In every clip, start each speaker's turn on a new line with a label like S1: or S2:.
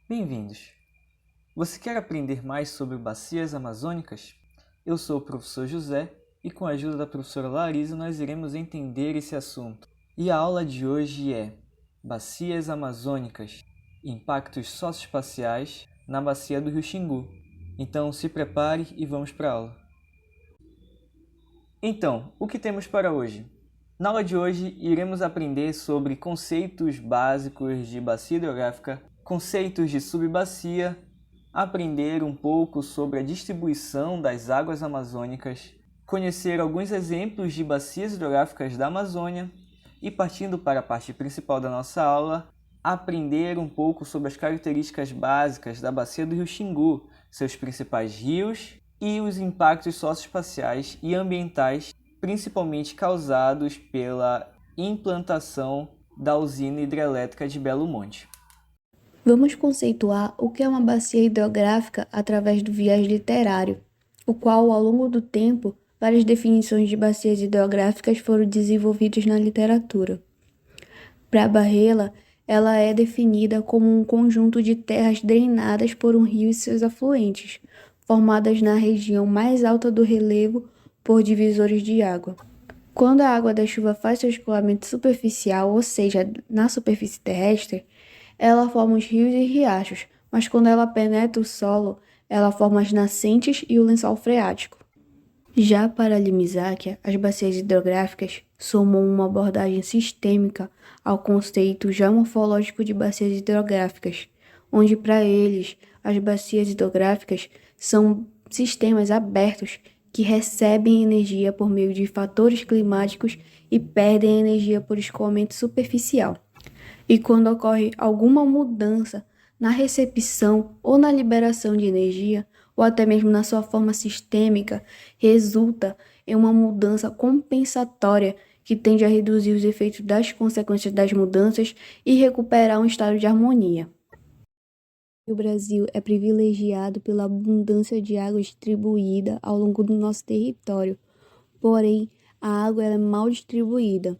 S1: Bem-vindos! Você quer aprender mais sobre bacias amazônicas? Eu sou o professor José e com a ajuda da professora Larisa nós iremos entender esse assunto. E a aula de hoje é Bacias Amazônicas, Impactos Socioespaciais na Bacia do Rio Xingu. Então se prepare e vamos para a aula. Então, o que temos para hoje? Na aula de hoje iremos aprender sobre conceitos básicos de bacia hidrográfica, conceitos de subbacia, aprender um pouco sobre a distribuição das águas amazônicas, conhecer alguns exemplos de bacias hidrográficas da Amazônia e, partindo para a parte principal da nossa aula, aprender um pouco sobre as características básicas da bacia do Rio Xingu, seus principais rios e os impactos socioespaciais e ambientais, principalmente causados pela implantação da usina hidrelétrica de Belo Monte.
S2: Vamos conceituar o que é uma bacia hidrográfica através do viés literário, o qual, ao longo do tempo, várias definições de bacias hidrográficas foram desenvolvidas na literatura. Para Barrela, ela é definida como um conjunto de terras drenadas por um rio e seus afluentes, formadas na região mais alta do relevo por divisores de água. Quando a água da chuva faz seu escoamento superficial, ou seja, na superfície terrestre, ela forma os rios e riachos, mas quando ela penetra o solo, ela forma as nascentes e o lençol freático. Já para Limisáquia, as bacias hidrográficas somam uma abordagem sistêmica ao conceito geomorfológico de bacias hidrográficas, onde para eles as bacias hidrográficas são sistemas abertos que recebem energia por meio de fatores climáticos e perdem energia por escoamento superficial. E quando ocorre alguma mudança na recepção ou na liberação de energia, ou até mesmo na sua forma sistêmica, resulta em uma mudança compensatória que tende a reduzir os efeitos das consequências das mudanças e recuperar um estado de harmonia. O Brasil é privilegiado pela abundância de água distribuída ao longo do nosso território, porém, a água é mal distribuída.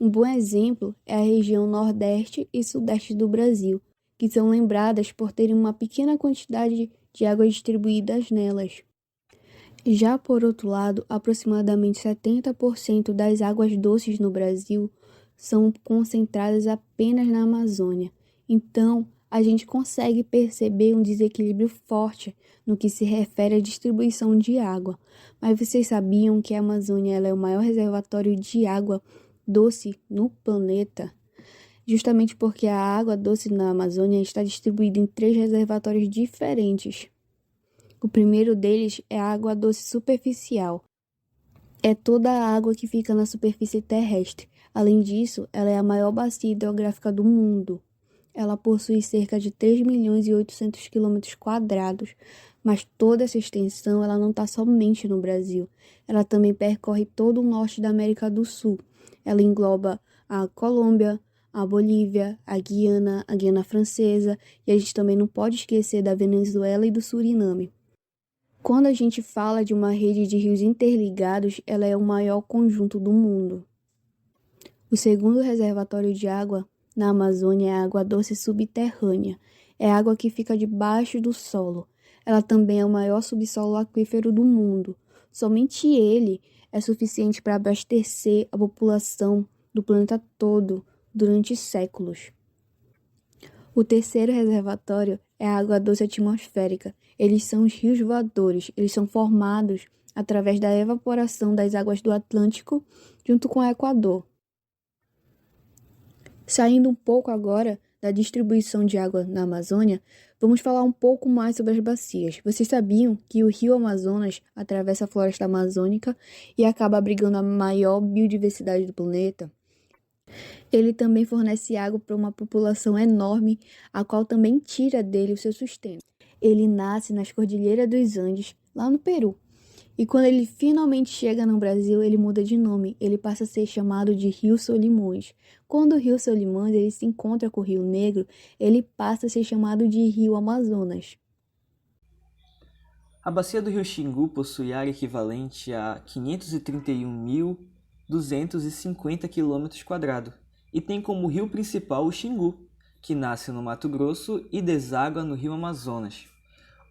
S2: Um bom exemplo é a região Nordeste e Sudeste do Brasil, que são lembradas por terem uma pequena quantidade de água distribuídas nelas. Já por outro lado, aproximadamente 70% das águas doces no Brasil são concentradas apenas na Amazônia. Então, a gente consegue perceber um desequilíbrio forte no que se refere à distribuição de água. Mas vocês sabiam que a Amazônia ela é o maior reservatório de água doce no planeta? Justamente porque a água doce na Amazônia está distribuída em 3 reservatórios diferentes. O primeiro deles é a água doce superficial. É toda a água que fica na superfície terrestre. Além disso, ela é a maior bacia hidrográfica do mundo. Ela possui cerca de 3.800.000 km², mas toda essa extensão ela não está somente no Brasil. Ela também percorre todo o norte da América do Sul. Ela engloba a Colômbia, a Bolívia, a Guiana Francesa, e a gente também não pode esquecer da Venezuela e do Suriname. Quando a gente fala de uma rede de rios interligados, ela é o maior conjunto do mundo. O segundo reservatório de água na Amazônia é a água doce subterrânea. É a água que fica debaixo do solo. Ela também é o maior subsolo aquífero do mundo. Somente ele é suficiente para abastecer a população do planeta todo durante séculos. O terceiro reservatório é a água doce atmosférica. Eles são os rios voadores. Eles são formados através da evaporação das águas do Atlântico junto com o Equador. Saindo um pouco agora da distribuição de água na Amazônia, vamos falar um pouco mais sobre as bacias. Vocês sabiam que o rio Amazonas atravessa a floresta amazônica e acaba abrigando a maior biodiversidade do planeta? Ele também fornece água para uma população enorme, a qual também tira dele o seu sustento. Ele nasce nas Cordilheiras dos Andes, lá no Peru. E quando ele finalmente chega no Brasil, ele muda de nome. Ele passa a ser chamado de Rio Solimões. Quando o Rio Solimões ele se encontra com o Rio Negro, ele passa a ser chamado de Rio Amazonas.
S1: A bacia do Rio Xingu possui área equivalente a 531.250 km² e tem como rio principal o Xingu, que nasce no Mato Grosso e deságua no Rio Amazonas.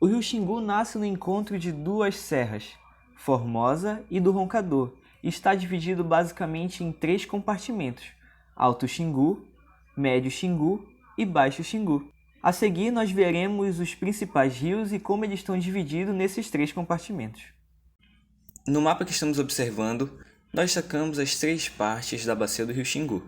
S1: O rio Xingu nasce no encontro de duas serras, Formosa e do Roncador, e está dividido basicamente em 3 compartimentos, Alto Xingu, Médio Xingu e Baixo Xingu. A seguir, nós veremos os principais rios e como eles estão divididos nesses 3 compartimentos. No mapa que estamos observando, nós destacamos as 3 partes da bacia do rio Xingu.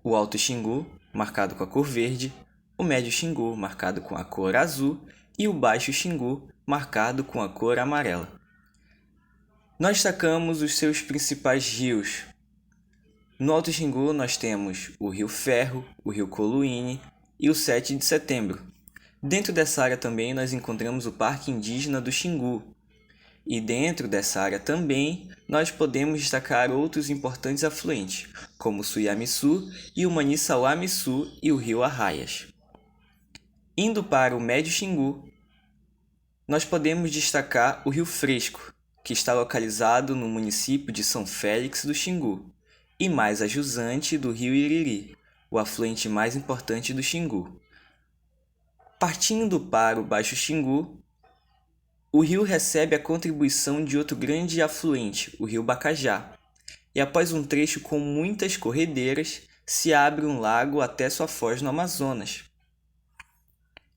S1: O Alto Xingu, marcado com a cor verde, o Médio Xingu, marcado com a cor azul, e o Baixo Xingu, marcado com a cor amarela. Nós destacamos os seus principais rios. No Alto Xingu nós temos o Rio Ferro, o Rio Coluíne e o 7 de Setembro. Dentro dessa área também nós encontramos o Parque Indígena do Xingu. E dentro dessa área também nós podemos destacar outros importantes afluentes, como o Suiamiçu e o Manissauá-Missu e o Rio Arraias. Indo para o Médio Xingu, nós podemos destacar o Rio Fresco, que está localizado no município de São Félix do Xingu, e mais a jusante do Rio Iriri, o afluente mais importante do Xingu. Partindo para o Baixo Xingu, o rio recebe a contribuição de outro grande afluente, o Rio Bacajá, e após um trecho com muitas corredeiras, se abre um lago até sua foz no Amazonas.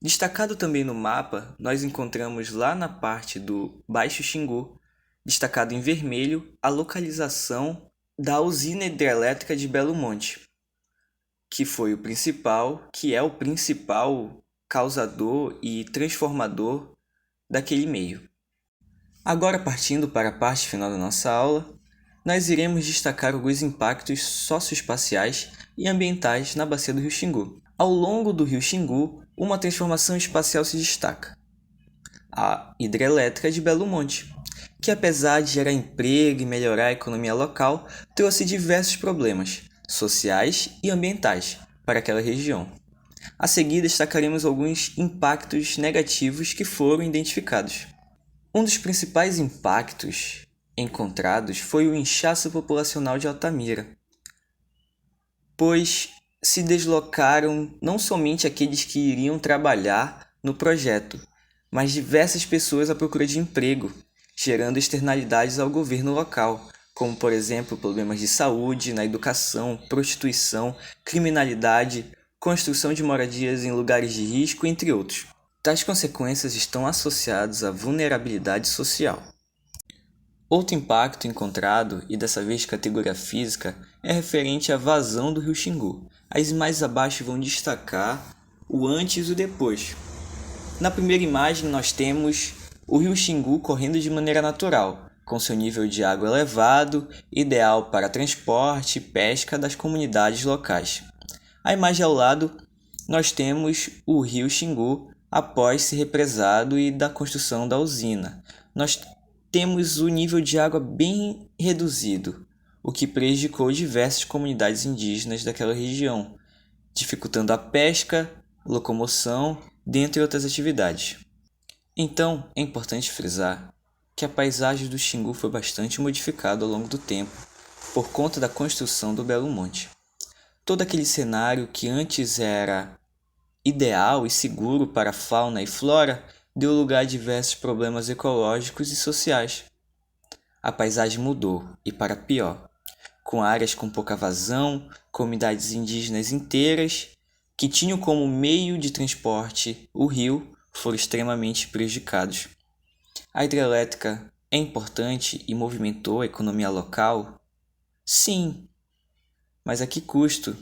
S1: Destacado também no mapa, nós encontramos lá na parte do Baixo Xingu, destacado em vermelho, a localização da usina hidrelétrica de Belo Monte, que é o principal causador e transformador daquele meio. Agora, partindo para a parte final da nossa aula, nós iremos destacar alguns impactos socioespaciais e ambientais na bacia do rio Xingu. Ao longo do rio Xingu, uma transformação espacial se destaca: a hidrelétrica de Belo Monte, que apesar de gerar emprego e melhorar a economia local, trouxe diversos problemas sociais e ambientais para aquela região. A seguir, destacaremos alguns impactos negativos que foram identificados. Um dos principais impactos encontrados foi o inchaço populacional de Altamira, pois se deslocaram não somente aqueles que iriam trabalhar no projeto, mas diversas pessoas à procura de emprego, gerando externalidades ao governo local, como, por exemplo, problemas de saúde, na educação, prostituição, criminalidade, construção de moradias em lugares de risco, entre outros. Tais consequências estão associadas à vulnerabilidade social. Outro impacto encontrado, e dessa vez de categoria física, é referente à vazão do rio Xingu. As imagens abaixo vão destacar o antes e o depois. Na primeira imagem nós temos o rio Xingu correndo de maneira natural, com seu nível de água elevado, ideal para transporte e pesca das comunidades locais. A imagem ao lado, nós temos o rio Xingu após ser represado e da construção da usina. Nós temos o nível de água bem reduzido, o que prejudicou diversas comunidades indígenas daquela região, dificultando a pesca, locomoção, dentre outras atividades. Então, é importante frisar que a paisagem do Xingu foi bastante modificada ao longo do tempo, por conta da construção do Belo Monte. Todo aquele cenário que antes era ideal e seguro para a fauna e flora deu lugar a diversos problemas ecológicos e sociais. A paisagem mudou, e para pior, com áreas com pouca vazão, comunidades indígenas inteiras que tinham como meio de transporte o rio foram extremamente prejudicados. A hidrelétrica é importante e movimentou a economia local? Sim, mas a que custo?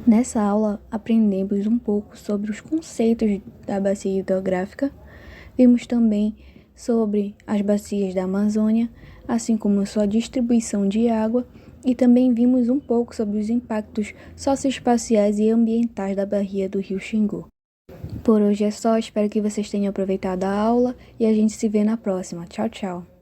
S2: Nessa aula, aprendemos um pouco sobre os conceitos da bacia hidrográfica, vimos também sobre as bacias da Amazônia, assim como sua distribuição de água, e também vimos um pouco sobre os impactos socioespaciais e ambientais da baía do rio Xingu. Por hoje é só, espero que vocês tenham aproveitado a aula e a gente se vê na próxima. Tchau, tchau!